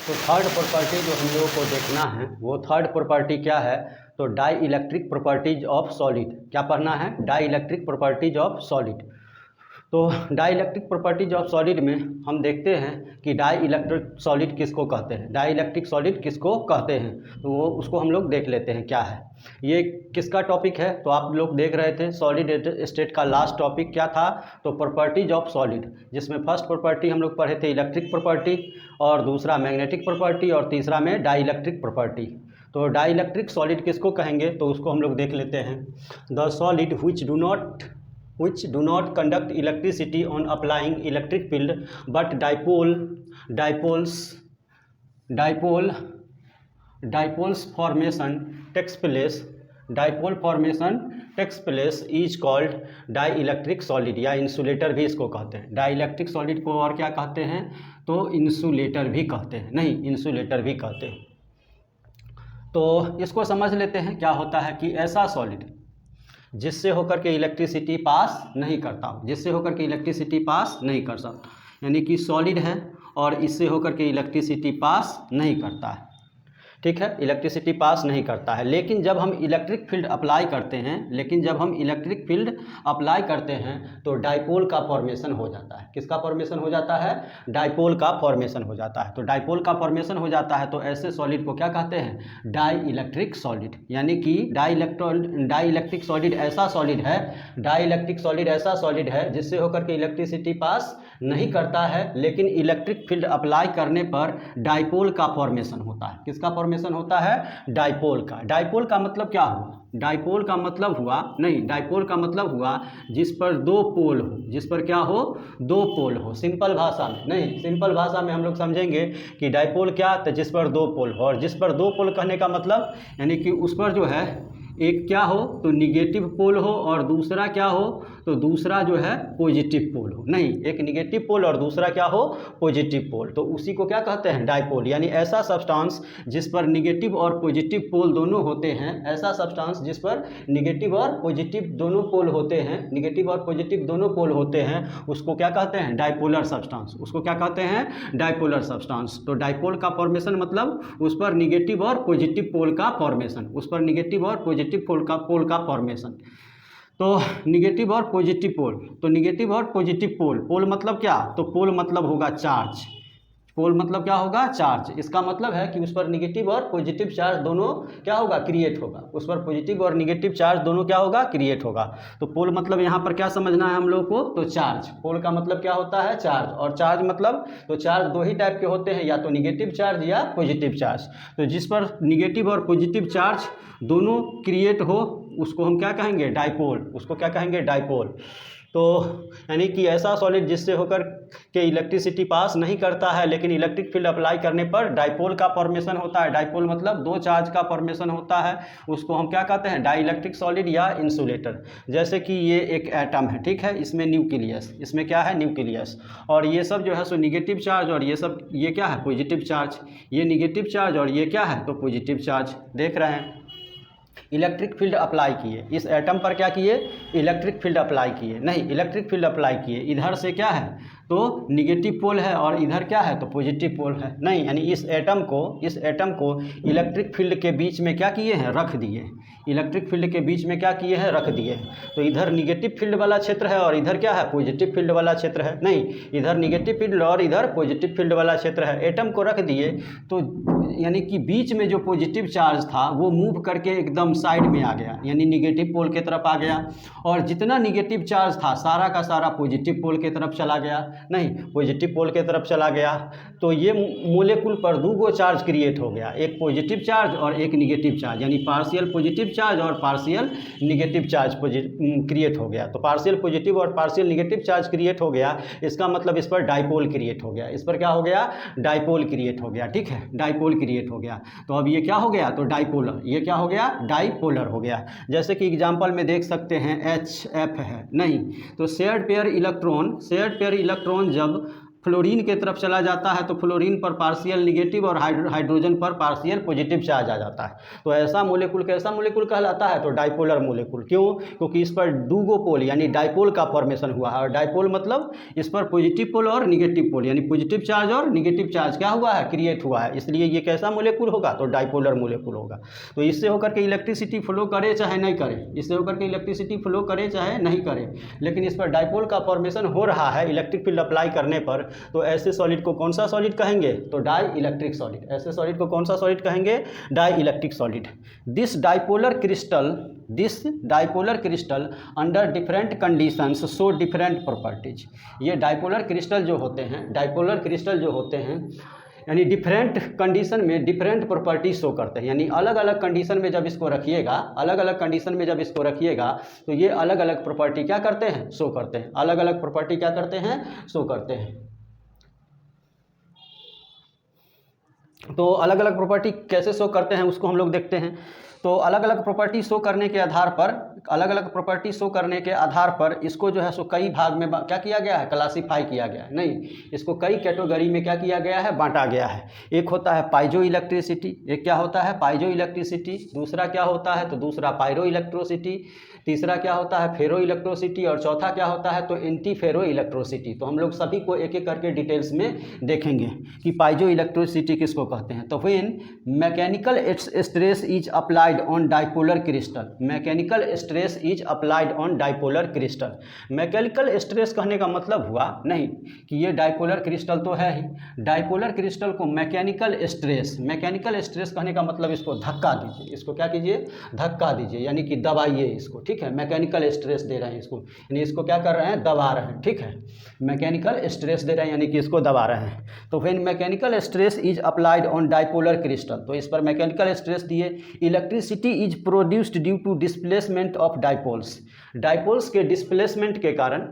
तो third property जो हम लोगों को देखना है वो थर्ड प्रॉपर्टी क्या है, तो dielectric properties of solid. क्या पढ़ना है? Dielectric properties of solid. तो dielectric properties of solid में हम देखते हैं कि डाई इलेक्ट्रिक सॉलिड किसको कहते हैं, डाई इलेक्ट्रिक सॉलिड किसको कहते हैं, तो वो उसको हम लोग देख लेते हैं क्या है। ये किसका टॉपिक है, तो आप लोग देख रहे थे सॉलिड स्टेट का लास्ट टॉपिक क्या था, तो प्रॉपर्टीज ऑफ सॉलिड, जिसमें फर्स्ट प्रॉपर्टी हम लोग पढ़े थे इलेक्ट्रिक प्रॉपर्टी, और दूसरा मैग्नेटिक प्रॉपर्टी, और तीसरा में डाई इलेक्ट्रिक प्रॉपर्टी। तो डाई इलेक्ट्रिक सॉलिड किसको कहेंगे, तो उसको हम लोग देख लेते हैं। The solid which do not conduct electricity on applying electric field but dipoles formation takes place is called dielectric solid, या इंसुलेटर भी इसको कहते हैं। डाइइलेक्ट्रिक सॉलिड को और क्या कहते हैं, तो इंसुलेटर भी कहते हैं, नहीं इंसुलेटर भी कहते हैं। तो इसको समझ लेते हैं क्या होता है कि ऐसा सॉलिड जिससे होकर के इलेक्ट्रिसिटी पास नहीं करता, जिससे होकर के इलेक्ट्रिसिटी पास नहीं कर सकता, यानी कि सॉलिड है और इससे होकर के इलेक्ट्रिसिटी पास नहीं करता है, ठीक है, इलेक्ट्रिसिटी पास नहीं करता है। लेकिन जब हम इलेक्ट्रिक फील्ड अप्लाई करते हैं तो डाइपोल का फॉर्मेशन हो जाता है। किसका फॉर्मेशन हो जाता है? डाइपोल का फॉर्मेशन हो जाता है। तो डाइपोल का फॉर्मेशन हो जाता है तो ऐसे सॉलिड को क्या कहते हैं? Dielectric solid. यानी कि डाई इलेक्ट्रिक सॉलिड ऐसा सॉलिड है जिससे होकर के इलेक्ट्रिसिटी पास नहीं करता है, लेकिन इलेक्ट्रिक फील्ड अप्लाई करने पर डाइपोल का फॉर्मेशन होता है। किसका फॉर्मेशन होता है? डाइपोल का। डाइपोल का मतलब क्या हुआ? डाइपोल का मतलब हुआ जिस पर दो पोल हो, जिस पर क्या हो? दो पोल हो। सिंपल भाषा में हम लोग समझेंगे कि डाइपोल क्या, तो जिस पर दो पोल हो। और जिस पर दो पोल कहने का मतलब यानी कि उस पर जो है एक क्या हो, तो निगेटिव पोल हो, और दूसरा क्या हो, तो दूसरा जो है पॉजिटिव पोल हो। नहीं, एक निगेटिव पोल और दूसरा क्या हो? Positive pole. तो उसी को क्या कहते हैं? डाइपोल। यानी ऐसा सब्सटेंस जिस पर निगेटिव और पॉजिटिव पोल दोनों होते हैं, ऐसा सब्सटेंस जिस पर निगेटिव और पॉजिटिव दोनों पोल होते हैं, उसको क्या कहते हैं? Dipolar substance. उसको क्या कहते हैं? Dipolar substance. तो डाइपोल का फॉर्मेशन मतलब उस पर निगेटिव और पॉजिटिव पोल का फॉर्मेशन, पोल का फॉर्मेशन। तो निगेटिव और पॉजिटिव पोल, पोल मतलब क्या? तो पोल मतलब होगा चार्ज। पोल मतलब क्या होगा? चार्ज। इसका मतलब है कि उस पर निगेटिव और पॉजिटिव चार्ज दोनों क्या होगा? क्रिएट होगा। उस पर पॉजिटिव और निगेटिव चार्ज दोनों क्या होगा? क्रिएट होगा। तो पोल मतलब यहाँ पर क्या समझना है हम लोग को? तो चार्ज। पोल का मतलब क्या होता है? चार्ज। और चार्ज मतलब, तो चार्ज दो ही टाइप के होते हैं, या तो निगेटिव चार्ज या पॉजिटिव चार्ज। तो जिस पर निगेटिव और पॉजिटिव चार्ज दोनों क्रिएट हो उसको हम क्या कहेंगे? डाइपोल। उसको क्या कहेंगे? डाइपोल। तो यानी कि ऐसा सॉलिड जिससे होकर के इलेक्ट्रिसिटी पास नहीं करता है, लेकिन इलेक्ट्रिक फील्ड अप्लाई करने पर डाइपोल का फॉर्मेशन होता है। डाइपोल मतलब दो चार्ज का फॉर्मेशन होता है, उसको हम क्या कहते हैं? डाई इलेक्ट्रिक सॉलिड या इंसुलेटर। जैसे कि ये एक एटम है, ठीक है, इसमें न्यूक्लियस, इसमें क्या है? न्यूक्लियस। और ये सब जो है सो निगेटिव चार्ज, और ये सब ये क्या है? Positive charge. ये निगेटिव चार्ज और ये क्या है? तो पॉजिटिव चार्ज। देख रहे हैं, इलेक्ट्रिक फील्ड अप्लाई किए इस एटम पर, क्या किए? इलेक्ट्रिक फील्ड अप्लाई किए। नहीं, इलेक्ट्रिक फील्ड अप्लाई किए, इधर से क्या है? तो निगेटिव पोल है, और इधर क्या है? तो पॉजिटिव पोल है। नहीं, यानी इस एटम को इलेक्ट्रिक फील्ड के बीच में क्या किए हैं? रख दिए। इलेक्ट्रिक फील्ड के बीच में क्या किए हैं? रख दिए हैं। तो इधर निगेटिव फील्ड वाला क्षेत्र है और इधर क्या है? पॉजिटिव फील्ड वाला क्षेत्र है। नहीं, इधर निगेटिव फील्ड और इधर पॉजिटिव फील्ड वाला क्षेत्र है। एटम को रख दिए तो यानी कि बीच में जो पॉजिटिव चार्ज था वो मूव करके एकदम साइड में आ गया, यानी निगेटिव पोल के तरफ आ गया। और जितना निगेटिव चार्ज था सारा का सारा पॉजिटिव पोल के तरफ चला गया। नहीं, पॉजिटिव पोल के तरफ चला गया। तो ये मोलेकुल पर दो चार्ज क्रिएट हो गया, एक पॉजिटिव चार्ज और एक निगेटिव चार्ज, यानी पार्शियल पॉजिटिव चार्ज और पार्शियल निगेटिव चार्ज क्रिएट हो गया। तो पार्शियल पॉजिटिव और पार्शियल निगेटिव चार्ज क्रिएट हो गया, इसका मतलब इस पर डाइपोल क्रिएट हो गया। इस पर क्या हो गया? डाइपोल क्रिएट हो गया, ठीक है, डाइपोल क्रिएट हो गया। तो अब ये क्या हो गया? तो डाइपोलर। ये क्या हो गया? डाइपोलर हो गया। जैसे कि एग्जांपल में देख सकते हैं HF है, नहीं तो शेयर्ड पेयर इलेक्ट्रॉन जब फ्लोरीन के तरफ चला जाता है तो फ्लोरीन पर पार्शियल निगेटिव और हाइड्रोजन पर पार्शियल पॉजिटिव चार्ज आ जाता है। तो ऐसा मोलेकुल कैसा मोलेकुल कहलाता है? तो डाइपोलर मोलेकुल। क्यों? क्योंकि इस पर डूगो पोल यानी डाइपोल का फॉर्मेशन हुआ है। और डाइपोल मतलब इस पर पॉजिटिव पोल और निगेटिव पोल यानी पॉजिटिव चार्ज और निगेटिव चार्ज क्या हुआ है? क्रिएट हुआ है। इसलिए ये कैसा मोलेकुल होगा? तो डाइपोलर मोलेकुल होगा। तो इससे होकर के इलेक्ट्रिसिटी फ्लो करे चाहे नहीं करे, इससे होकर के इलेक्ट्रिसिटी फ्लो करे चाहे नहीं करे, लेकिन इस पर डाइपोल का फॉर्मेशन हो रहा है इलेक्ट्रिक फील्ड अप्लाई करने पर, तो ऐसे सॉलिड को कौन सा सॉलिड कहेंगे? तो डाई इलेक्ट्रिक सॉलिड। ऐसे सॉलिड को कौन सा सॉलिड कहेंगे? Dielectric solid. This dipolar crystal under different conditions show different properties. ये डाइपोलर क्रिस्टल जो होते हैं यानी डिफरेंट कंडीशन में डिफरेंट प्रॉपर्टी शो करते हैं। यानी अलग अलग कंडीशन में जब इसको रखिएगा तो ये अलग अलग प्रॉपर्टी क्या करते हैं? शो करते हैं। अलग अलग प्रॉपर्टी क्या करते हैं? शो करते हैं। तो अलग अलग प्रॉपर्टी कैसे शो करते हैं उसको हम लोग देखते हैं। तो अलग अलग प्रॉपर्टी शो करने के आधार पर इसको जो है सो कई भाग में क्या किया गया है? क्लासीफाई किया गया है। नहीं, इसको कई कैटेगरी में क्या किया गया है? बांटा गया है। एक होता है पाइजो इलेक्ट्रिसिटी, एक क्या होता है? पाइजो इलेक्ट्रिसिटी। दूसरा क्या होता है? तो दूसरा पायरो इलेक्ट्रोसिटी। तीसरा क्या होता है? फेरो इलेक्ट्रोसिटी। और चौथा क्या होता है? तो एंटी फेरो इलेक्ट्रोसिटी। तो हम लोग सभी को एक एक करके डिटेल्स में देखेंगे कि पाइजो इलेक्ट्रोसिटी किसको कहते हैं। तो when mechanical stress is applied on dipolar crystal, mechanical stress is applied on dipolar crystal. Mechanical stress कहने का मतलब हुआ नहीं कि ये डाइपोलर क्रिस्टल तो है ही, डाइपोलर क्रिस्टल को मैकेनिकल स्ट्रेस कहने का मतलब इसको धक्का दीजिए, इसको क्या कीजिए? धक्का दीजिए, यानी कि दबाइए इसको। ठीक है, मैकेनिकल स्ट्रेस दे रहे हैं इसको, यानी इसको क्या कर रहे हैं? दबा रहे हैं। ठीक है, मैकेनिकल स्ट्रेस दे रहे हैं यानी कि इसको दबा रहे हैं। तो when mechanical stress is applied on dipolar crystal, तो इस पर मैकेनिकल स्ट्रेस दिए। Electricity is produced due to displacement of dipoles, dipoles के डिस्प्लेसमेंट के कारण,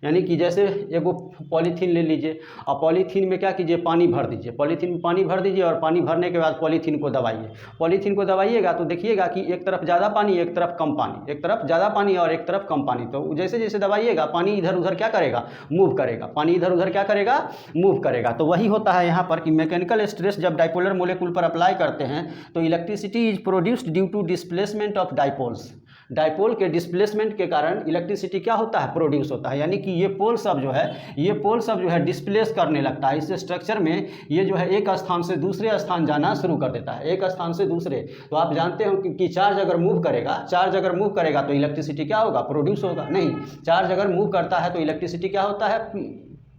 यानी कि जैसे एगो पॉलीथीन ले लीजिए और पॉलीथीन में क्या कीजिए? पानी भर दीजिए। पॉलीथीन में पानी भर दीजिए और पानी भरने के बाद पॉलीथीन को दबाइए। पॉलीथीन को दबाइएगा तो देखिएगा कि एक तरफ ज़्यादा पानी, एक तरफ कम पानी, एक तरफ ज़्यादा पानी और एक तरफ कम पानी। तो जैसे जैसे दबाइएगा पानी इधर उधर क्या करेगा? मूव करेगा। पानी इधर उधर क्या करेगा? मूव करेगा। तो वही होता है यहाँ पर कि मैकेनिकल स्ट्रेस जब डाइपोलर मोलेकुल पर अप्लाई करते हैं तो electricity is produced due to displacement of dipoles, dipole के डिस्प्लेसमेंट के कारण इलेक्ट्रिसिटी क्या होता है? प्रोड्यूस होता है। यानी कि ये पोल सब जो है डिस्प्लेस करने लगता है। इस स्ट्रक्चर में ये जो है एक स्थान से दूसरे स्थान जाना शुरू कर देता है, एक स्थान से दूसरे। तो आप जानते हो कि चार्ज अगर मूव करेगा तो इलेक्ट्रिसिटी क्या होगा? प्रोड्यूस होगा। नहीं, चार्ज अगर मूव करता है तो इलेक्ट्रिसिटी क्या होता है?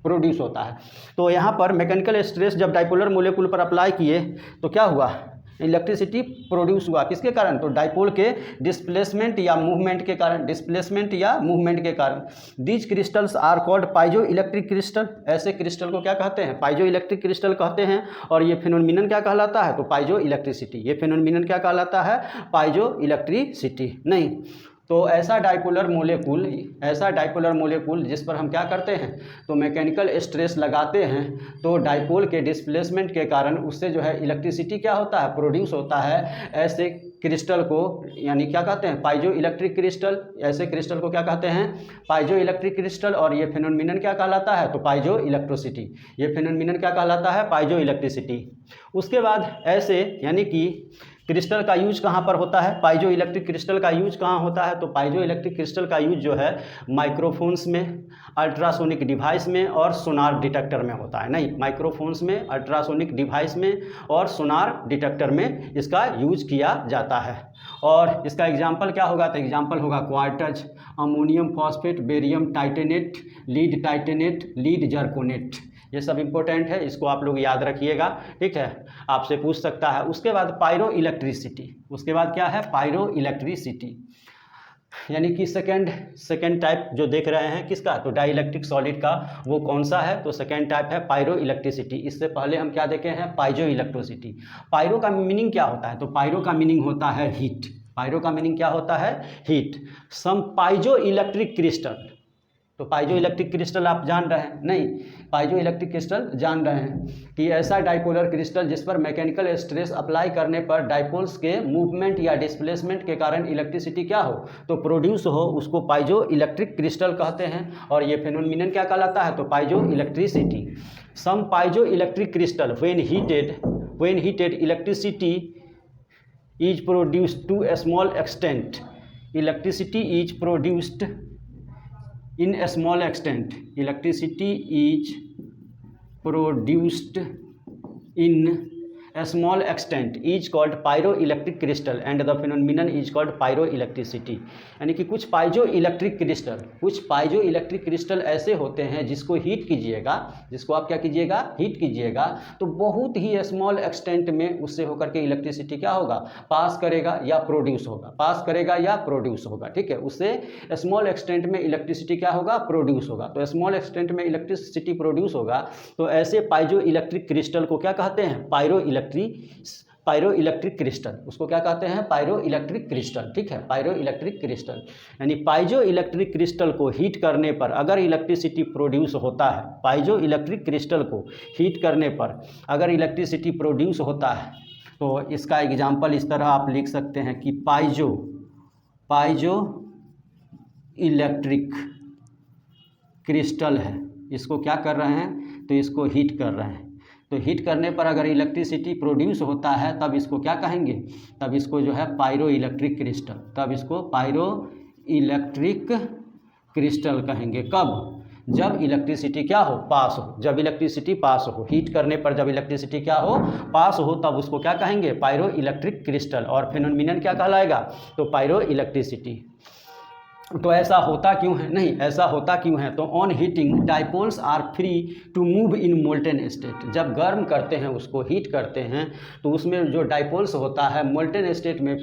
प्रोड्यूस होता है। तो यहाँ पर मैकेनिकल स्ट्रेस जब डाइपोलर मोलेकुल पर अप्लाई किए तो क्या हुआ? इलेक्ट्रिसिटी प्रोड्यूस हुआ। किसके कारण? तो डाइपोल के डिस्प्लेसमेंट या मूवमेंट के कारण। These crystals are called piezoelectric crystal, ऐसे क्रिस्टल को क्या कहते हैं? पाइजो इलेक्ट्रिक क्रिस्टल कहते हैं। और ये फिनोमिनन क्या कहलाता है? तो पाइजो इलेक्ट्रिसिटी। ये फिनोमिनन क्या कहलाता है? पाइजो इलेक्ट्रिसिटी। नहीं, तो ऐसा डाइपोलर मोलेकुल जिस पर हम क्या करते हैं? तो मैकेनिकल स्ट्रेस लगाते हैं, तो डाइपोल के डिस्प्लेसमेंट के कारण उससे जो है इलेक्ट्रिसिटी क्या होता है? प्रोड्यूस होता है। ऐसे क्रिस्टल को यानी क्या कहते हैं? पाइजो इलेक्ट्रिक क्रिस्टल। ऐसे क्रिस्टल को क्या कहते हैं? पाइजो इलेक्ट्रिक क्रिस्टल। और ये फिनोमिनन क्या कहलाता है? तो पाइजो इलेक्ट्रोसिटी। ये फिनोमिनन क्या कहलाता है? पाइजो इलेक्ट्रिसिटी। उसके बाद ऐसे यानी कि क्रिस्टल का यूज कहाँ पर होता है? पाइजो इलेक्ट्रिक क्रिस्टल का यूज कहाँ होता है? तो पाइजो इलेक्ट्रिक क्रिस्टल का यूज जो है माइक्रोफोन्स में, अल्ट्रासोनिक डिवाइस में और सोनार डिटेक्टर में होता है। नहीं, माइक्रोफोन्स में, अल्ट्रासोनिक डिवाइस में और सोनार डिटेक्टर में इसका यूज किया जाता है। और इसका एग्जाम्पल क्या होगा? तो एग्जाम्पल होगा quartz, ammonium phosphate, barium titanate, lead titanate, lead zirconate. ये सब इंपॉर्टेंट है, इसको आप लोग याद रखिएगा। ठीक है, आपसे पूछ सकता है। उसके बाद पायरो इलेक्ट्रिसिटी। उसके बाद क्या है? पायरो इलेक्ट्रिसिटी, यानी कि सेकेंड टाइप जो देख रहे हैं किसका? तो डाइइलेक्ट्रिक सॉलिड का। वो कौन सा है? तो सेकेंड टाइप है पायरो इलेक्ट्रिसिटी। इससे पहले हम क्या देखे हैं? पाइजो इलेक्ट्रिसिटी। पायरो का मीनिंग क्या होता है? तो पायरो का मीनिंग होता है हीट। पायरो का मीनिंग क्या होता है? हीट। सम पाइजो इलेक्ट्रिक क्रिस्टल, तो पाइजो इलेक्ट्रिक क्रिस्टल आप जान रहे हैं, नहीं, पाइजो इलेक्ट्रिक क्रिस्टल जान रहे हैं कि ऐसा डाइपोलर क्रिस्टल जिस पर मैकेनिकल स्ट्रेस अप्लाई करने पर डाइपोल्स के मूवमेंट या डिस्प्लेसमेंट के कारण इलेक्ट्रिसिटी क्या हो, तो प्रोड्यूस हो, उसको पाइजो इलेक्ट्रिक क्रिस्टल कहते हैं। और ये फेनोमेनन क्या कहलाता है, तो piezoelectricity. Some piezoelectric crystal when heated electricity is produced to a small extent, electricity is produced in a small extent, electricity is produced in a small extent is called pyroelectric crystal and the phenomenon is called pyroelectricity। यानी कि कुछ पाइजो electric crystal ऐसे होते हैं जिसको heat कीजिएगा, जिसको आप क्या कीजिएगा, हीट कीजिएगा, तो बहुत ही स्मॉल एक्सटेंट में उससे होकर के इलेक्ट्रिसिटी क्या होगा, पास करेगा या प्रोड्यूस होगा, ठीक है, उससे स्मॉल एक्सटेंट में इलेक्ट्रिसिटी क्या होगा, प्रोड्यूस होगा। तो स्मॉल एक्सटेंट में इलेक्ट्रिसिटी प्रोड्यूस होगा, तो ऐसे पाइजो इलेक्ट्रिक क्रिस्टल को क्या कहते हैं, पायरोइलेक्ट्रिक क्रिस्टल, उसको क्या कहते हैं, पायरोइलेक्ट्रिक क्रिस्टल, ठीक है, पायरोइलेक्ट्रिक क्रिस्टल। यानी पाइजो इलेक्ट्रिक क्रिस्टल को हीट करने पर अगर इलेक्ट्रिसिटी प्रोड्यूस होता है, पाइजो इलेक्ट्रिक क्रिस्टल को हीट करने पर अगर इलेक्ट्रिसिटी प्रोड्यूस होता है, तो इसका एग्जाम्पल इस तरह आप लिख सकते हैं कि पाइजो इलेक्ट्रिक क्रिस्टल है, इसको क्या कर रहे हैं, तो इसको हीट कर रहे हैं। तो हीट करने पर अगर इलेक्ट्रिसिटी प्रोड्यूस होता है तब इसको क्या कहेंगे, तब इसको जो है पायरोइलेक्ट्रिक क्रिस्टल, तब इसको पायरोइलेक्ट्रिक क्रिस्टल कहेंगे। कब, जब इलेक्ट्रिसिटी क्या हो, पास हो, जब इलेक्ट्रिसिटी पास हो, हीट करने पर जब इलेक्ट्रिसिटी क्या हो, पास हो, तब उसको क्या कहेंगे, पायरोइलेक्ट्रिक क्रिस्टल। और फेनोमेनन क्या कहलाएगा, तो पायरोइलेक्ट्रिसिटी। तो ऐसा होता क्यों है, नहीं ऐसा होता क्यों है, तो on heating dipoles are free to move in molten state. जब गर्म करते हैं, उसको हीट करते हैं, तो उसमें जो डाइपोल्स होता है मोल्टेन स्टेट में,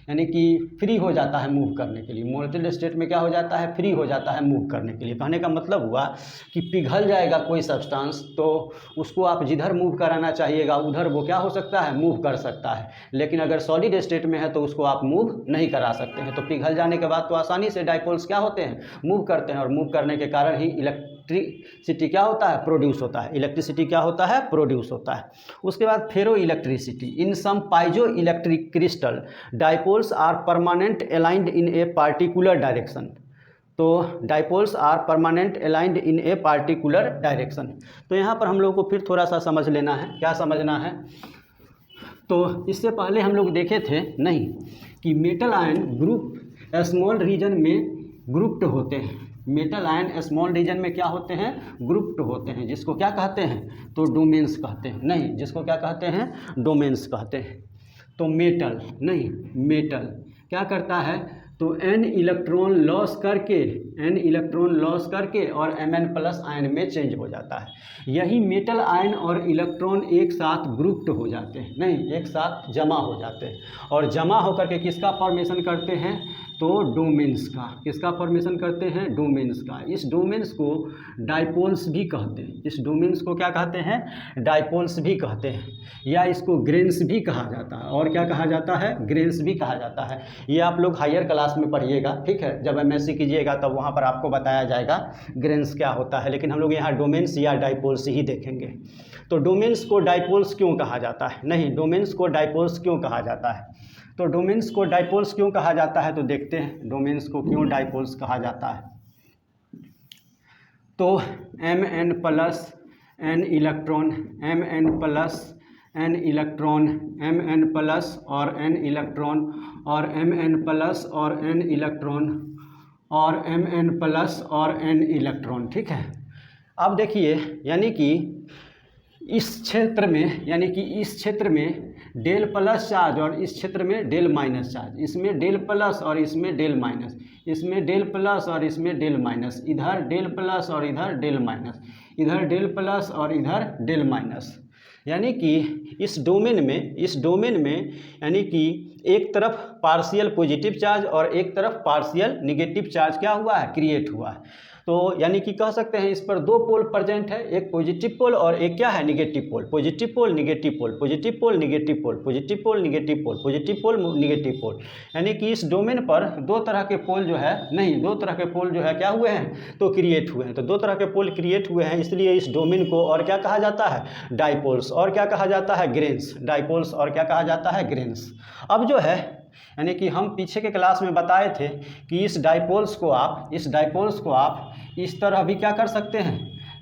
यानी कि फ्री हो जाता है मूव करने के लिए। मोल्टेन स्टेट में क्या हो जाता है, फ्री हो जाता है मूव करने के लिए। कहने का मतलब हुआ कि पिघल जाएगा कोई सब्सटेंस, तो उसको आप जिधर मूव कराना चाहिएगा उधर वो क्या हो सकता है, मूव कर सकता है। लेकिन अगर सॉलिड स्टेट में है तो उसको आप मूव नहीं करा सकते हैं। तो पिघल जाने के बाद तो आसानी से डाइपोल्स क्या होते हैं, मूव करते हैं, और मूव करने के कारण ही इलेक्ट्रिसिटी क्या होता है, प्रोड्यूस होता है। इलेक्ट्रिसिटी क्या होता है, प्रोड्यूस होता है। उसके बाद ferroelectricity. In some piezoelectric crystal dipoles are permanent aligned in a particular direction. तो dipoles are permanent aligned in a particular direction. तो यहाँ पर हम लोग को फिर थोड़ा सा समझ लेना है, क्या समझना है, तो इससे पहले हम लोग देखे थे नहीं कि metal ion group small region में ग्रुप्ड होते हैं। मेटल आयन स्मॉल रीजन में क्या होते हैं, ग्रुप्ड होते हैं, जिसको क्या कहते हैं, तो डोमेन्स कहते हैं, नहीं जिसको क्या कहते हैं, डोमेन्स कहते हैं। तो मेटल क्या करता है, तो n इलेक्ट्रॉन लॉस करके और Mn+ आयन में चेंज हो जाता है। यही मेटल आयन और इलेक्ट्रॉन एक साथ ग्रुप्ड हो जाते हैं, नहीं एक साथ जमा हो जाते हैं, और जमा होकर के किसका फॉर्मेशन करते हैं, तो डोमेन्स का। किसका फॉर्मेशन करते हैं, डोमेन्स का। इस डोमेन्स को डाइपोल्स भी कहते हैं। इस डोमेन्स को क्या कहते हैं, डाइपोल्स भी कहते हैं, या इसको ग्रेन्स भी कहा जाता है। और क्या कहा जाता है, ग्रेन्स भी कहा जाता है। ये आप लोग हायर क्लास में पढ़िएगा, ठीक है, जब MSc कीजिएगा तब वहाँ पर आपको बताया जाएगा ग्रेन्स क्या होता है। लेकिन हम लोग यहाँ डोमेन्स या डाइपोल्स ही देखेंगे। तो डोमेन्स को डाइपोल्स क्यों कहा जाता है, नहीं डोमेन्स को डाइपोल्स क्यों कहा जाता है, तो डोमेन्स को डाइपोल्स क्यों कहा जाता है, तो देखते हैं डोमेन्स को क्यों डाइपोल्स कहा जाता है। तो Mn+ n electron, Mn+ n electron, Mn+ और n इलेक्ट्रॉन, और Mn+ और n इलेक्ट्रॉन, और Mn+ और n इलेक्ट्रॉन, ठीक है। अब देखिए, यानी कि इस क्षेत्र में डेल प्लस चार्ज और इस क्षेत्र में डेल माइनस चार्ज, इसमें डेल प्लस और इसमें डेल माइनस, इसमें डेल प्लस और इसमें डेल माइनस, इधर डेल प्लस और इधर डेल माइनस, इधर डेल प्लस और इधर डेल माइनस। यानी कि इस डोमेन में यानी कि एक तरफ पार्शियल पॉजिटिव चार्ज और एक तरफ पार्शियल निगेटिव चार्ज क्या हुआ है, क्रिएट हुआ है। तो यानी कि कह सकते हैं इस पर दो पोल प्रेजेंट है, एक पॉजिटिव पोल और एक क्या है निगेटिव पोल। पॉजिटिव पोल निगेटिव पोल, पॉजिटिव पोल निगेटिव पोल, पॉजिटिव पोल निगेटिव पोल, पॉजिटिव पोल निगेटिव पोल। यानी कि इस डोमेन पर दो तरह के पोल जो है नहीं, दो तरह के पोल जो है क्या हुए हैं तो क्रिएट हुए हैं। तो दो तरह के पोल क्रिएट हुए हैं, इसलिए इस डोमेन को और क्या कहा जाता है डाइपोल्स, और क्या कहा जाता है ग्रेन्स। डाइपोल्स और क्या कहा जाता है ग्रेन्स। अब जो है यानी कि हम पीछे के क्लास में बताए थे कि इस डाइपोल्स को आप इस तरह भी क्या कर सकते हैं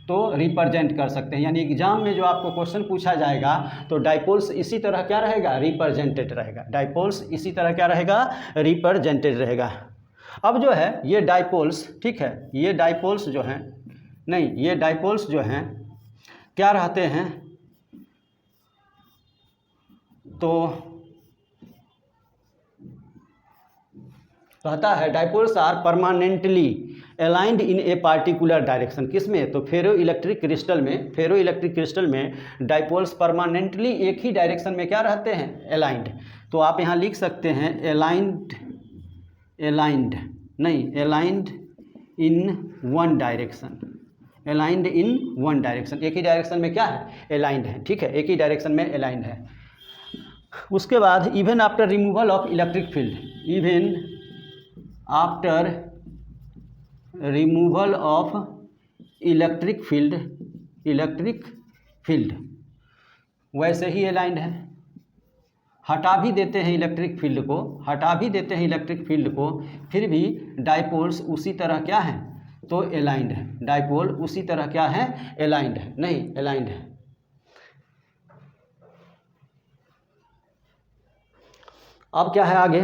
तो रिप्रेजेंट कर सकते हैं। यानी एग्जाम में जो आपको क्वेश्चन पूछा जाएगा तो डाइपोल्स इसी तरह क्या रहेगा रिप्रेजेंटेड रहेगा। डाइपोल्स इसी तरह क्या रहेगा रिप्रेजेंटेड रहेगा। अब जो है ये डाइपोल्स, ठीक है, ये डाइपोल्स जो हैं नहीं, ये डाइपोल्स जो हैं क्या रहते हैं तो कहता है dipoles are permanently aligned in a particular direction. किसमें तो फेरो इलेक्ट्रिक क्रिस्टल में डाइपोल्स परमानेंटली एक ही डायरेक्शन में क्या रहते हैं अलाइंड। तो आप यहाँ लिख सकते हैं aligned in one direction, aligned in one direction, एक ही डायरेक्शन में क्या है अलाइंड है, ठीक है, एक ही डायरेक्शन में अलाइंड है। उसके बाद even after removal of electric field, even after removal of electric field वैसे ही अलाइंड है। हटा भी देते हैं इलेक्ट्रिक फील्ड को, फिर भी डाइपोल्स उसी तरह क्या है तो अलाइंड है। डाइपोल उसी तरह क्या है अलाइंड है, नहीं अलाइंड है। अब क्या है आगे,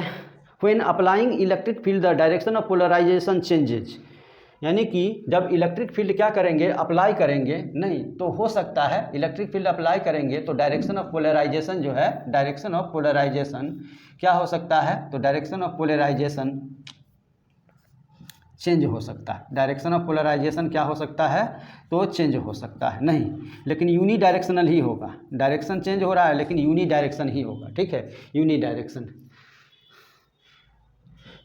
when applying electric field the direction of polarization changes. यानी कि जब इलेक्ट्रिक फील्ड क्या करेंगे अप्लाई करेंगे नहीं तो हो सकता है इलेक्ट्रिक फील्ड अप्लाई करेंगे तो डायरेक्शन ऑफ पोलराइजेशन जो है, डायरेक्शन ऑफ पोलराइजेशन क्या हो सकता है तो डायरेक्शन ऑफ पोलराइजेशन चेंज हो सकता है। डायरेक्शन ऑफ पोलराइजेशन क्या हो सकता है तो चेंज हो सकता है, नहीं लेकिन यूनी डायरेक्शनल ही होगा। डायरेक्शन चेंज हो रहा है लेकिन यूनी डायरेक्शन ही होगा, ठीक है, यूनी डायरेक्शन।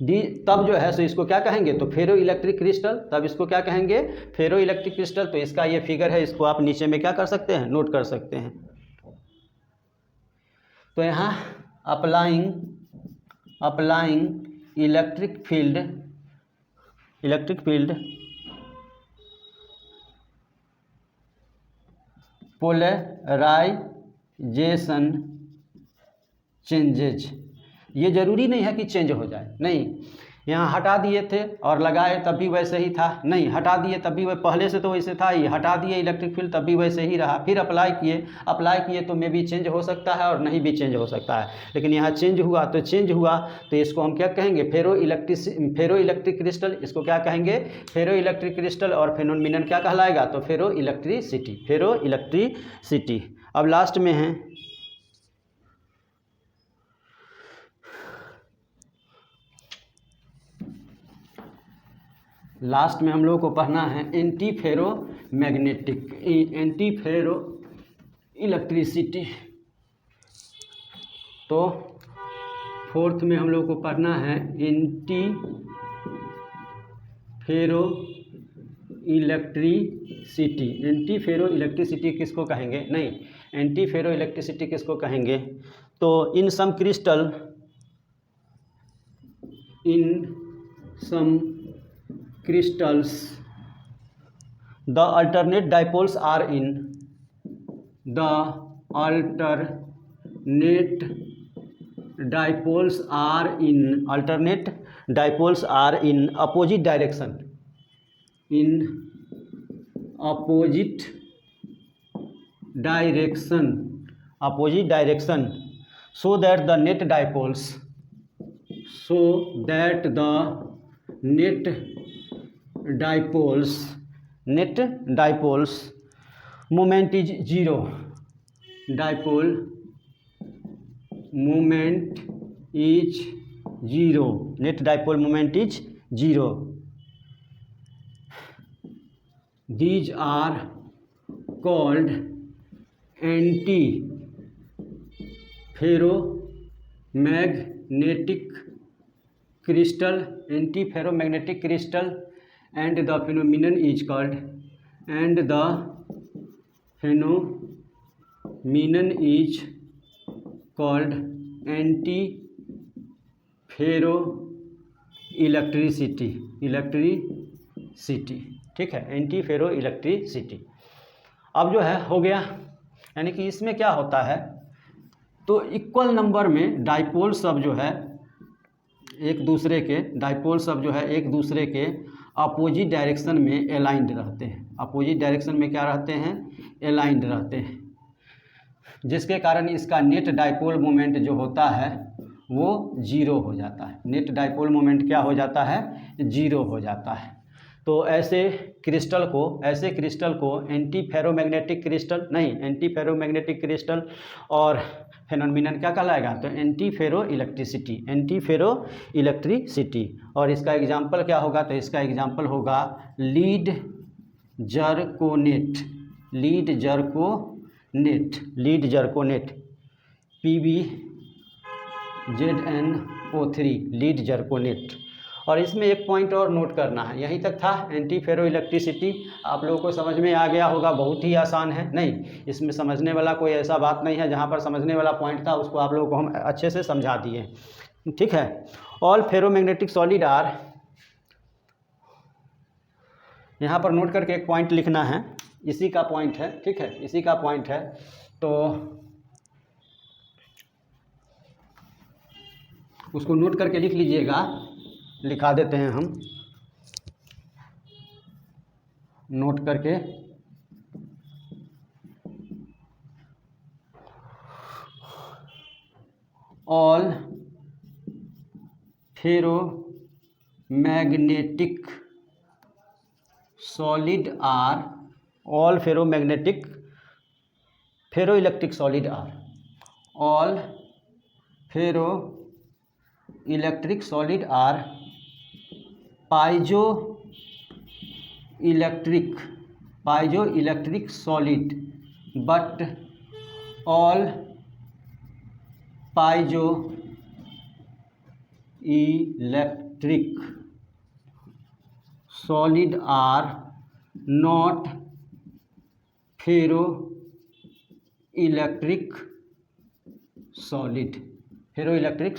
डी तब जो है सो इसको क्या कहेंगे तो फेरो इलेक्ट्रिक क्रिस्टल, तब इसको क्या कहेंगे फेरो इलेक्ट्रिक क्रिस्टल। तो इसका ये फिगर है, इसको आप नीचे में क्या कर सकते हैं नोट कर सकते हैं। तो यहाँ applying electric field polarization changes. ये जरूरी नहीं है कि चेंज हो जाए, नहीं, यहाँ हटा दिए थे और लगाए तब भी वैसे ही था, नहीं हटा दिए तब भी वह पहले से तो वैसे था ही, हटा दिए इलेक्ट्रिक फील्ड तब भी वैसे ही रहा, फिर अप्लाई किए तो मे भी चेंज हो सकता है और नहीं भी चेंज हो सकता है। लेकिन यहाँ चेंज हुआ तो इसको हम क्या कहेंगे फेरो इलेक्ट्रिक क्रिस्टल। इसको क्या कहेंगे फेरो इलेक्ट्रिक क्रिस्टल और फेनोमेनन क्या कहलाएगा तो फेरो इलेक्ट्रिसिटी। अब लास्ट में है हम लोगों को पढ़ना है एंटी फेरो इलेक्ट्रिसिटी। तो फोर्थ में हम लोगों को पढ़ना है एंटी फेरो इलेक्ट्रिसिटी किसको कहेंगे, नहीं एंटी फेरो इलेक्ट्रिसिटी किसको कहेंगे तो इन सम crystals the alternate dipoles are in opposite direction so that the net dipoles moment is zero. Dipole moment is zero. Net dipole moment is zero. These are called anti-ferromagnetic crystal and the phenomenon is called antiferroelectricity ठीक है, एंटीफेरोइलेक्ट्रिसिटी। अब जो है हो गया, यानी कि इसमें क्या होता है, तो इक्वल नंबर में डाइपोल सब जो है एक दूसरे के अपोजिट डायरेक्शन में अलाइंड रहते हैं। अपोजिट डायरेक्शन में क्या रहते हैं, अलाइंड रहते हैं, जिसके कारण इसका नेट डाइपोल मोमेंट जो होता है वो जीरो हो जाता है। नेट डाइपोल मोमेंट क्या हो जाता है, जीरो हो जाता है। तो ऐसे क्रिस्टल को एंटीफेरोमैग्नेटिक क्रिस्टल और फेनोमेनन क्या कहलाएगा, तो एंटीफेरोइलेक्ट्रिसिटी। और इसका एग्जाम्पल क्या होगा, तो इसका एग्जाम्पल होगा लीड जर्कोनेट PbZnO3 लीड जर्कोनेट। और इसमें एक पॉइंट और नोट करना है, यहीं तक था एंटीफेरोइलेक्ट्रिसिटी, आप लोगों को समझ में आ गया होगा, बहुत ही आसान है। नहीं, इसमें समझने वाला कोई ऐसा बात नहीं है, जहाँ पर समझने वाला पॉइंट था उसको आप लोगों को हम अच्छे से समझा दिए, ठीक है। ऑल फेरोमैग्नेटिक सॉलिड आर, यहाँ पर नोट करके एक पॉइंट लिखना है, इसी का पॉइंट है, ठीक है, इसी का पॉइंट है। तो उसको नोट करके लिख लीजिएगा, लिखा देते हैं हम, नोट करके all ferromagnetic solid are, all ferromagnetic ferroelectric solid are, all ferroelectric solid are piezoelectric solid, but all piezoelectric solid are not ferroelectric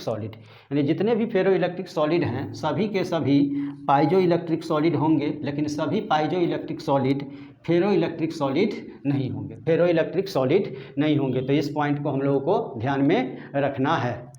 solid, यानी जितने भी फेरोइलेक्ट्रिक सॉलिड हैं सभी के सभी पाइजोइलेक्ट्रिक सॉलिड होंगे, लेकिन सभी पाइजोइलेक्ट्रिक सॉलिड फेरोइलेक्ट्रिक सॉलिड नहीं होंगे। तो इस पॉइंट को हम लोगों को ध्यान में रखना है।